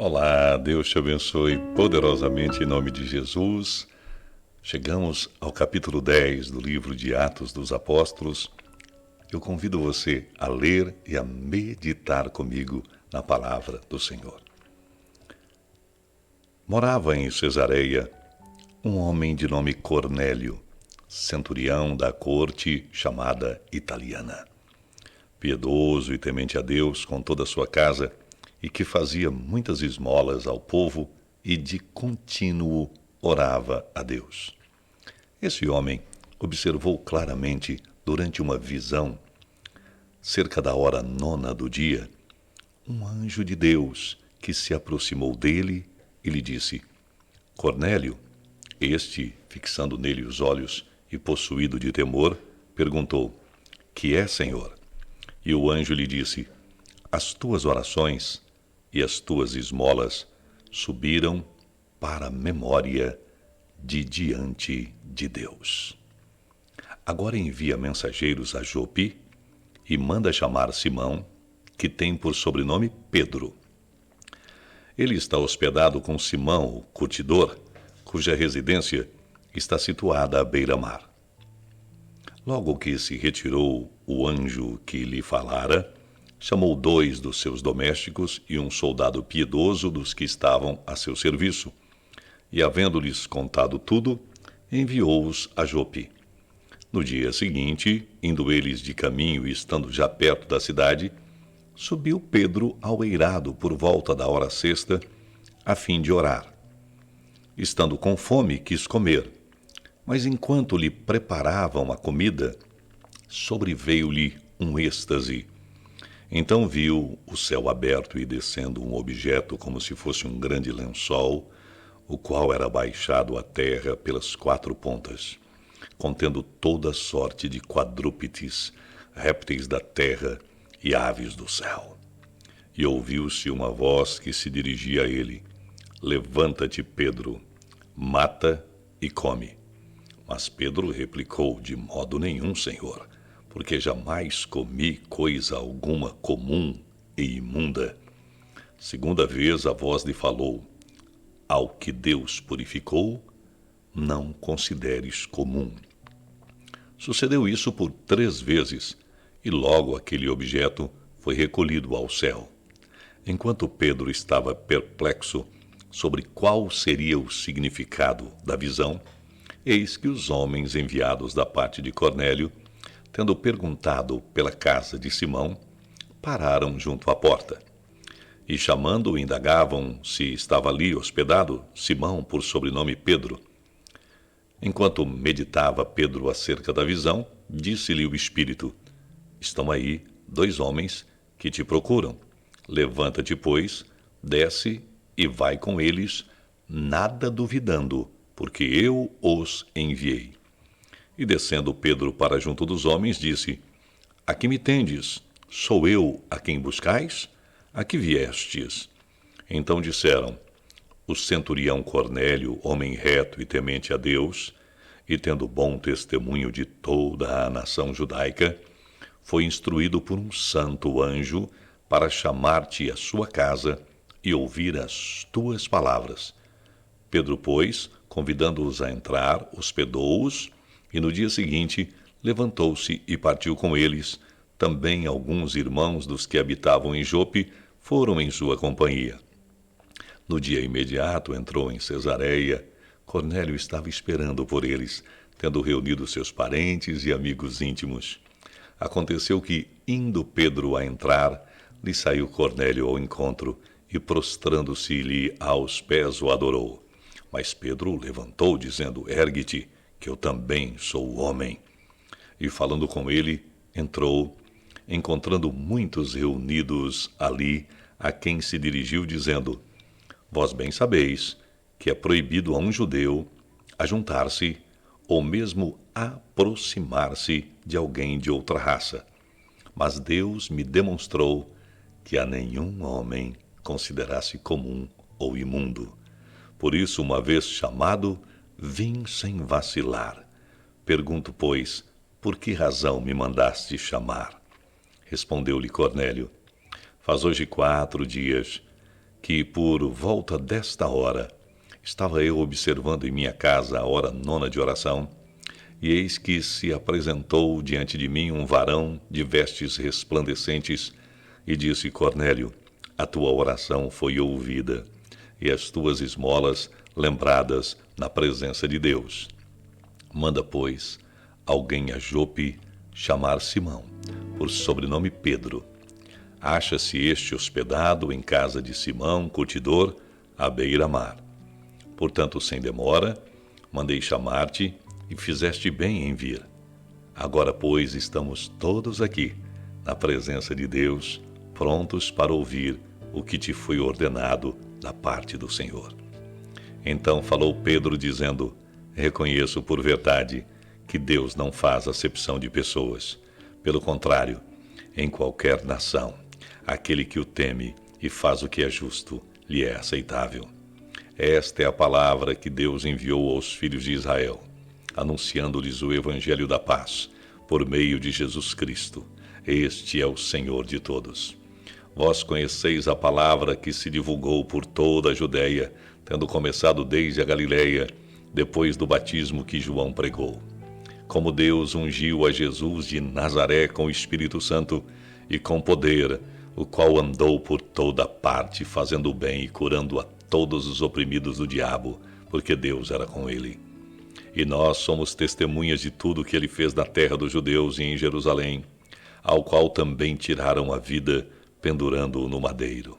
Olá, Deus te abençoe poderosamente em nome de Jesus. Chegamos ao capítulo 10 do livro de Atos dos Apóstolos. Eu convido você a ler e a meditar comigo na palavra do Senhor. Morava em Cesareia um homem de nome Cornélio, centurião da corte chamada italiana, piedoso e temente a Deus com toda a sua casa, e que fazia muitas esmolas ao povo e de contínuo orava a Deus. Esse homem observou claramente, durante uma visão, cerca da hora 9 do dia, um anjo de Deus que se aproximou dele e lhe disse: Cornélio. Este, fixando nele os olhos e possuído de temor, perguntou: Que é, Senhor? E o anjo lhe disse: As tuas orações e as tuas esmolas subiram para a memória de diante de Deus. Agora envia mensageiros a Jope e manda chamar Simão, que tem por sobrenome Pedro. Ele está hospedado com Simão, o curtidor, cuja residência está situada à beira-mar. Logo que se retirou o anjo que lhe falara, chamou 2 dos seus domésticos e um soldado piedoso dos que estavam a seu serviço, e, havendo-lhes contado tudo, enviou-os a Jope. No dia seguinte, indo eles de caminho e estando já perto da cidade, subiu Pedro ao eirado por volta da hora sexta, a fim de orar. Estando com fome, quis comer, mas enquanto lhe preparavam a comida, sobreveio-lhe um êxtase. Então viu o céu aberto e descendo um objeto como se fosse um grande lençol, o qual era baixado à terra pelas 4 pontas, contendo toda sorte de quadrúpedes, répteis da terra e aves do céu. E ouviu-se uma voz que se dirigia a ele: Levanta-te, Pedro, mata e come. Mas Pedro replicou: De modo nenhum, Senhor, porque jamais comi coisa alguma comum e imunda. Segunda vez a voz lhe falou: Ao que Deus purificou, não consideres comum. Sucedeu isso por 3 vezes, e logo aquele objeto foi recolhido ao céu. Enquanto Pedro estava perplexo sobre qual seria o significado da visão, eis que os homens enviados da parte de Cornélio, tendo perguntado pela casa de Simão, pararam junto à porta. E chamando-o, indagavam se estava ali hospedado Simão, por sobrenome Pedro. Enquanto meditava Pedro acerca da visão, disse-lhe o Espírito: Estão aí 2 homens que te procuram. Levanta-te, pois, desce e vai com eles, nada duvidando, porque eu os enviei. E descendo Pedro para junto dos homens, disse: A que me tendes? Sou eu a quem buscais? A que viestes? Então disseram: O centurião Cornélio, homem reto e temente a Deus, e tendo bom testemunho de toda a nação judaica, foi instruído por um santo anjo para chamar-te à sua casa e ouvir as tuas palavras. Pedro, pois, convidando-os a entrar, hospedou-os, e no dia seguinte levantou-se e partiu com eles. Também alguns irmãos dos que habitavam em Jope foram em sua companhia. No dia imediato entrou em Cesareia. Cornélio estava esperando por eles, tendo reunido seus parentes e amigos íntimos. Aconteceu que, indo Pedro a entrar, lhe saiu Cornélio ao encontro, e prostrando-se-lhe aos pés o adorou. Mas Pedro o levantou, dizendo: Ergue-te, que eu também sou homem. E falando com ele, entrou, encontrando muitos reunidos ali, a quem se dirigiu, dizendo: Vós bem sabeis que é proibido a um judeu ajuntar-se ou mesmo aproximar-se de alguém de outra raça. Mas Deus me demonstrou que a nenhum homem considerasse comum ou imundo. Por isso, uma vez chamado, vim sem vacilar. Pergunto, pois, por que razão me mandaste chamar? Respondeu-lhe Cornélio: Faz hoje 4 dias que por volta desta hora estava eu observando em minha casa a hora nona de oração, e eis que se apresentou diante de mim um varão de vestes resplandecentes e disse: Cornélio, a tua oração foi ouvida e as tuas esmolas lembradas na presença de Deus. Manda, pois, alguém a Jope chamar Simão, por sobrenome Pedro. Acha-se este hospedado em casa de Simão, curtidor, à beira-mar. Portanto, sem demora, mandei chamar-te e fizeste bem em vir. Agora, pois, estamos todos aqui, na presença de Deus, prontos para ouvir o que te foi ordenado da parte do Senhor. Então falou Pedro, dizendo: reconheço por verdade que Deus não faz acepção de pessoas. Pelo contrário, em qualquer nação, aquele que o teme e faz o que é justo, lhe é aceitável. Esta é a palavra que Deus enviou aos filhos de Israel, anunciando-lhes o evangelho da paz, por meio de Jesus Cristo. Este é o Senhor de todos. Vós conheceis a palavra que se divulgou por toda a Judéia, tendo começado desde a Galileia, depois do batismo que João pregou. Como Deus ungiu a Jesus de Nazaré com o Espírito Santo e com poder, o qual andou por toda parte, fazendo o bem e curando a todos os oprimidos do diabo, porque Deus era com ele. E nós somos testemunhas de tudo que ele fez na terra dos judeus e em Jerusalém, ao qual também tiraram a vida, pendurando-o no madeiro.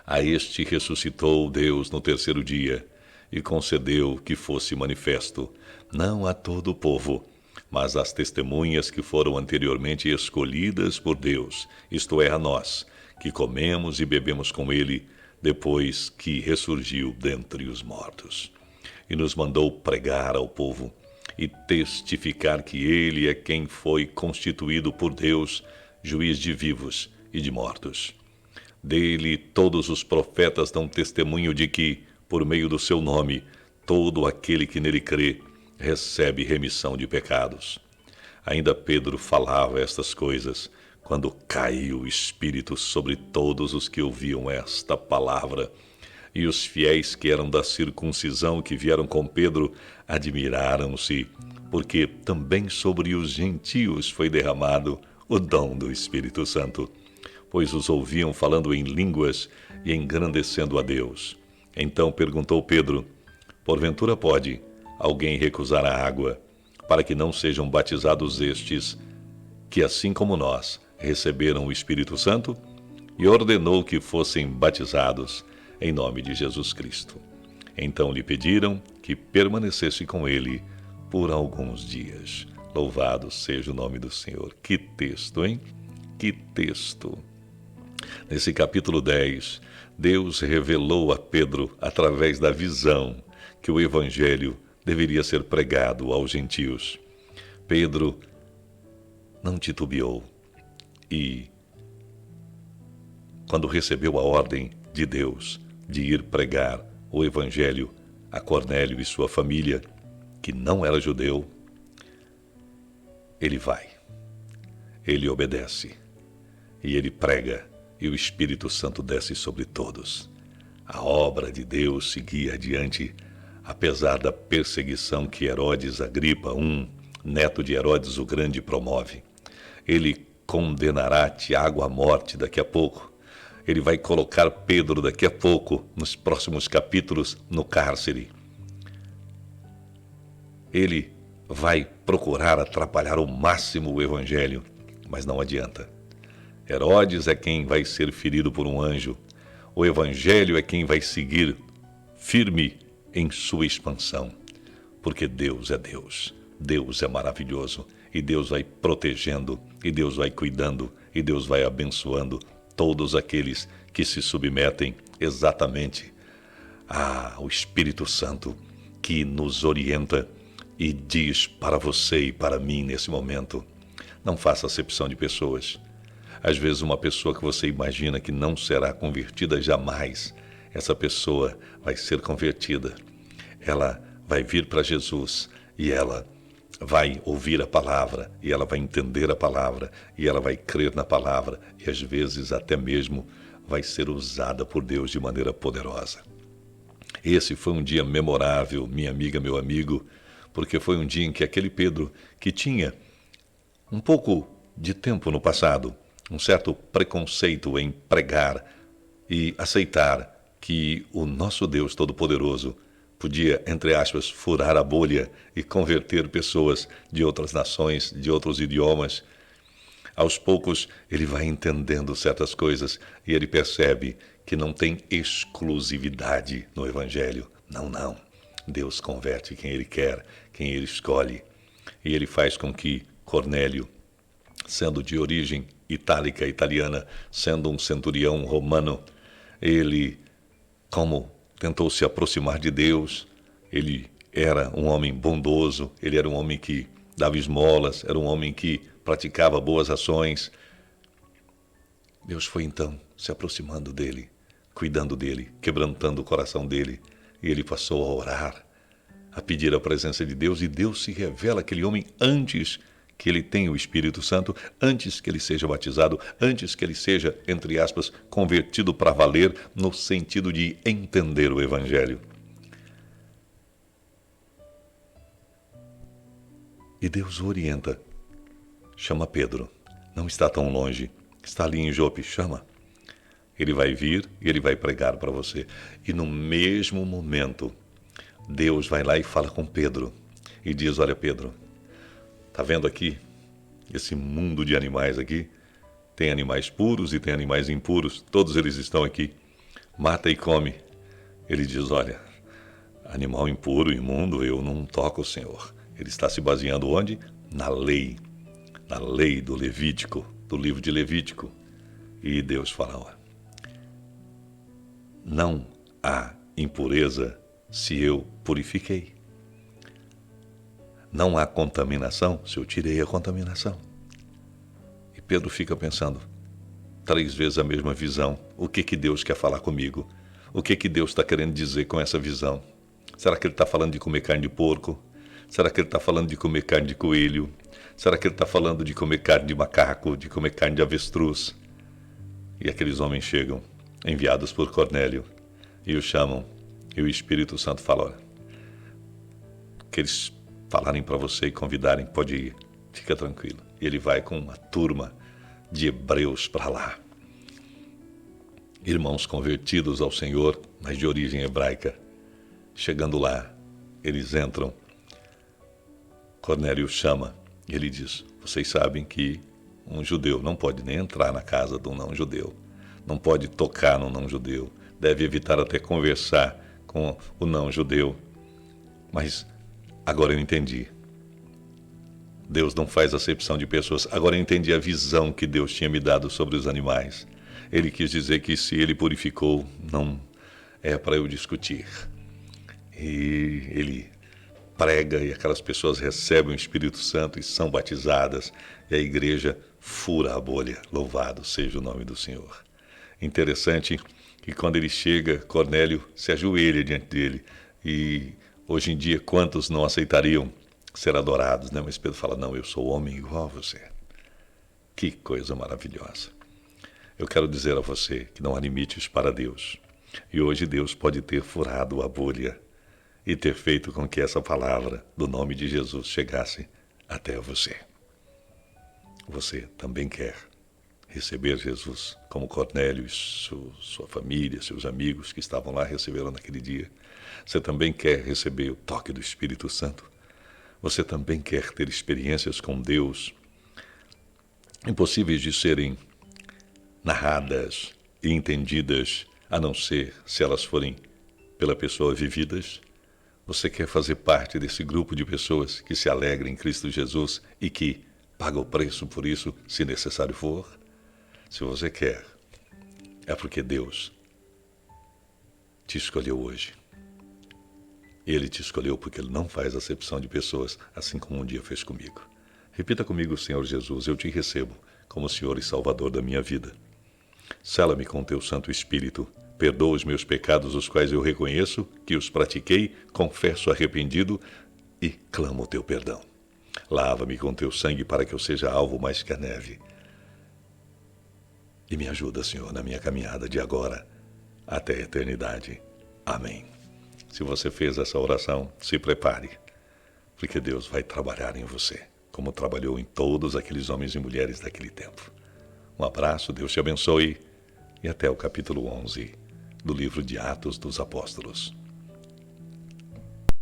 A este ressuscitou Deus no terceiro dia, e concedeu que fosse manifesto, não a todo o povo, mas às testemunhas que foram anteriormente escolhidas por Deus, isto é, a nós, que comemos e bebemos com ele, depois que ressurgiu dentre os mortos. E nos mandou pregar ao povo e testificar que ele é quem foi constituído por Deus, juiz de vivos e de mortos. Dele todos os profetas dão testemunho de que, por meio do seu nome, todo aquele que nele crê recebe remissão de pecados. Ainda Pedro falava estas coisas, quando caiu o Espírito sobre todos os que ouviam esta palavra. E os fiéis que eram da circuncisão que vieram com Pedro admiraram-se, porque também sobre os gentios foi derramado o dom do Espírito Santo, pois os ouviam falando em línguas e engrandecendo a Deus. Então perguntou Pedro: porventura pode alguém recusar a água, para que não sejam batizados estes, que assim como nós receberam o Espírito Santo? E ordenou que fossem batizados em nome de Jesus Cristo. Então lhe pediram que permanecesse com ele por alguns dias. Louvado seja o nome do Senhor. Que texto, hein? Que texto! Nesse capítulo 10, Deus revelou a Pedro, através da visão, que o Evangelho deveria ser pregado aos gentios. Pedro não titubeou e, quando recebeu a ordem de Deus de ir pregar o Evangelho a Cornélio e sua família, que não era judeu, ele vai, ele obedece e ele prega, e o Espírito Santo desce sobre todos. A obra de Deus seguia adiante, apesar da perseguição que Herodes Agripa, neto de Herodes o Grande, promove. Ele condenará Tiago à morte daqui a pouco. Ele vai colocar Pedro daqui a pouco, nos próximos capítulos, no cárcere. Ele vai procurar atrapalhar ao máximo o Evangelho, mas não adianta. Herodes é quem vai ser ferido por um anjo. O Evangelho é quem vai seguir firme em sua expansão, porque Deus é Deus. Deus é maravilhoso, e Deus vai protegendo, e Deus vai cuidando, e Deus vai abençoando todos aqueles que se submetem exatamente ao Espírito Santo, que nos orienta e diz para você e para mim nesse momento: não faça acepção de pessoas. Às vezes uma pessoa que você imagina que não será convertida jamais, essa pessoa vai ser convertida. Ela vai vir para Jesus e ela vai ouvir a palavra, e ela vai entender a palavra, e ela vai crer na palavra, e às vezes até mesmo vai ser usada por Deus de maneira poderosa. Esse foi um dia memorável, minha amiga, meu amigo, porque foi um dia em que aquele Pedro, que tinha um pouco de tempo no passado, um certo preconceito em pregar e aceitar que o nosso Deus Todo-Poderoso podia, entre aspas, furar a bolha e converter pessoas de outras nações, de outros idiomas. Aos poucos, ele vai entendendo certas coisas e ele percebe que não tem exclusividade no Evangelho. Não, não. Deus converte quem ele quer, quem ele escolhe. E ele faz com que Cornélio, sendo de origem itálica, italiana, sendo um centurião romano, ele, como tentou se aproximar de Deus, ele era um homem bondoso, ele era um homem que dava esmolas, era um homem que praticava boas ações. Deus foi então se aproximando dele, cuidando dele, quebrantando o coração dele, e ele passou a orar, a pedir a presença de Deus, e Deus se revela àquele homem antes que ele tenha o Espírito Santo, antes que ele seja batizado, antes que ele seja, entre aspas, convertido para valer, no sentido de entender o Evangelho. E Deus o orienta. Chama Pedro. Não está tão longe. Está ali em Jope. Chama. Ele vai vir e ele vai pregar para você. E no mesmo momento, Deus vai lá e fala com Pedro. E diz, olha Pedro, tá vendo aqui? Esse mundo de animais aqui? Tem animais puros e tem animais impuros. Todos eles estão aqui. Mata e come. Ele diz, olha, animal impuro, imundo, eu não toco, Senhor. Ele está se baseando onde? Na lei do Levítico, do livro de Levítico. E Deus fala, ó, não há impureza se eu purifiquei. Não há contaminação se eu tirei a contaminação. E Pedro fica pensando, 3 vezes a mesma visão. O que Deus quer falar comigo? O que Deus está querendo dizer com essa visão? Será que ele está falando de comer carne de porco? Será que ele está falando de comer carne de coelho? Será que ele está falando de comer carne de macaco, de comer carne de avestruz? E aqueles homens chegam, enviados por Cornélio, e o chamam. E o Espírito Santo fala, olha, que eles falarem para você e convidarem, pode ir, fica tranquilo. E ele vai com uma turma de hebreus para lá. Irmãos convertidos ao Senhor, mas de origem hebraica. Chegando lá, eles entram. Cornélio chama e ele diz, vocês sabem que um judeu não pode nem entrar na casa de um não-judeu, não pode tocar no não-judeu, deve evitar até conversar com o não-judeu. Mas agora eu entendi. Deus não faz acepção de pessoas. Agora eu entendi a visão que Deus tinha me dado sobre os animais. Ele quis dizer que se ele purificou, não é para eu discutir. E ele prega e aquelas pessoas recebem o Espírito Santo e são batizadas. E a igreja fura a bolha. Louvado seja o nome do Senhor. Interessante que quando ele chega, Cornélio se ajoelha diante dele. E hoje em dia, quantos não aceitariam ser adorados, né? Mas Pedro fala, não, eu sou homem igual a você. Que coisa maravilhosa. Eu quero dizer a você que não há limites para Deus. E hoje Deus pode ter furado a bolha e ter feito com que essa palavra do nome de Jesus chegasse até você. Você também quer receber Jesus como Cornélio e sua família, seus amigos que estavam lá receberam naquele dia. Você também quer receber o toque do Espírito Santo. Você também quer ter experiências com Deus impossíveis de serem narradas e entendidas, a não ser se elas forem pela pessoa vividas. Você quer fazer parte desse grupo de pessoas que se alegram em Cristo Jesus e que paga o preço por isso, se necessário for? Se você quer, é porque Deus te escolheu hoje. Ele te escolheu porque Ele não faz acepção de pessoas, assim como um dia fez comigo. Repita comigo, Senhor Jesus, eu te recebo como Senhor e Salvador da minha vida. Sela-me com teu Santo Espírito, perdoa os meus pecados, os quais eu reconheço que os pratiquei, confesso arrependido e clamo o teu perdão. Lava-me com teu sangue para que eu seja alvo mais que a neve. e me ajuda, Senhor, na minha caminhada de agora até a eternidade. Amém. Se você fez essa oração, se prepare, porque Deus vai trabalhar em você, como trabalhou em todos aqueles homens e mulheres daquele tempo. Um abraço, Deus te abençoe e até o capítulo 11 do livro de Atos dos Apóstolos.